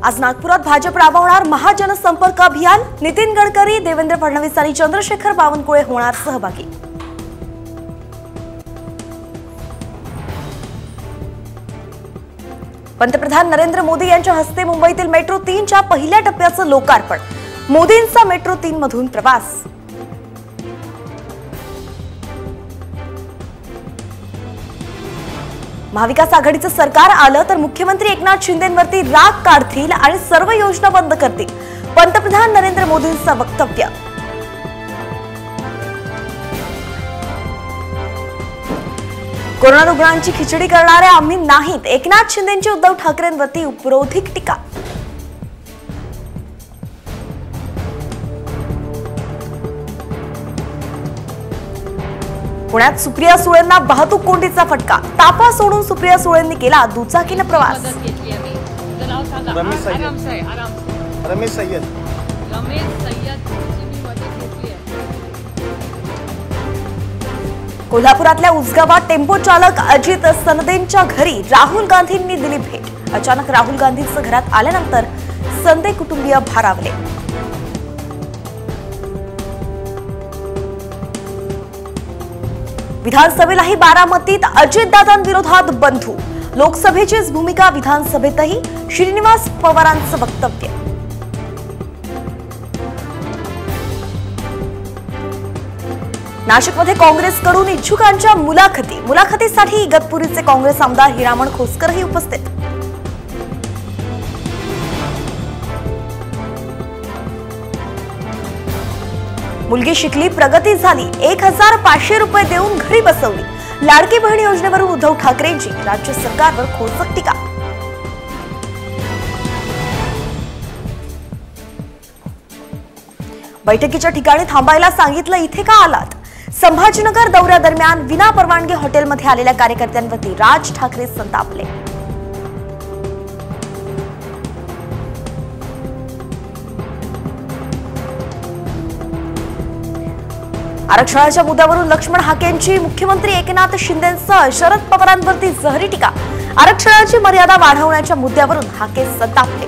आज नागपुरात भाजप राबवणार महाजनसंपर्क अभियान। नितीन गडकरी, देवेंद्र फडणवीस आणि चंद्रशेखर बावनकुळे होणार सहभागी। पंतप्रधान नरेंद्र मोदी यांच्या हस्ते मुंबईतील मेट्रो 3च्या पहिल्या टप्प्याचं लोकार्पण। मोदींचा मेट्रो 3 मधून प्रवास। महाविकास आघाडीचं सरकार आलं तर मुख्यमंत्री एकनाथ शिंदेंवरती राग काढतील आणि सर्व योजना बंद करतील, पंतप्रधान नरेंद्र मोदींचं वक्तव्य। कोरोना रुग्णांची खिचडी करणारे आम्ही नाहीत, एकनाथ शिंदेंची उद्धव ठाकरेंवरती उपरोधिक टीका। पुण्यात सुप्रिया सुळेंना वाहतूक कोंडीचा फटका। तापा सोडून सुप्रिया सुळेंनी केला दुचाकीने प्रवास। रमेश सय्यद कोल्हापुरातल्या उसगावात टेम्पो चालक अजित सनदेंच्या घरी राहुल गांधींनी दिली भेट। अचानक राहुल गांधींचं घरात आल्यानंतर सनदे कुटुंबीय भारावले। विधानसभेलाही बारामतीत अजितदादांविरोधात बंधू। लोकसभेचीच भूमिका विधानसभेतही, श्रीनिवास पवारांचं वक्तव्य। नाशिकमध्ये काँग्रेसकडून इच्छुकांच्या मुलाखतीसाठी इगतपुरीचे काँग्रेस आमदार हिरामण खोसकरही उपस्थित। मुलगी शिकली, प्रगती झाली, 1500 रुपये देऊन घरी बसवली। लाडकी बहीण योजनेवरून उद्धव ठाकरेंची राज्य सरकारवर खोचक टीका। बैठकीच्या ठिकाणी थांबायला सांगितलं, इथे का आलात? संभाजीनगर दौऱ्यादरम्यान विना परवानगी हॉटेलमध्ये आलेल्या कार्यकर्त्यांवरती राज ठाकरे संतापले। आरक्षणाच्या मुद्द्यावरून लक्ष्मण हाकेंची मुख्यमंत्री एकनाथ शिंदेंसह शरद पवारांवरती जहरी टीका। आरक्षणाची मर्यादा वाढवण्याच्या मुद्द्यावरून हाके संतापले।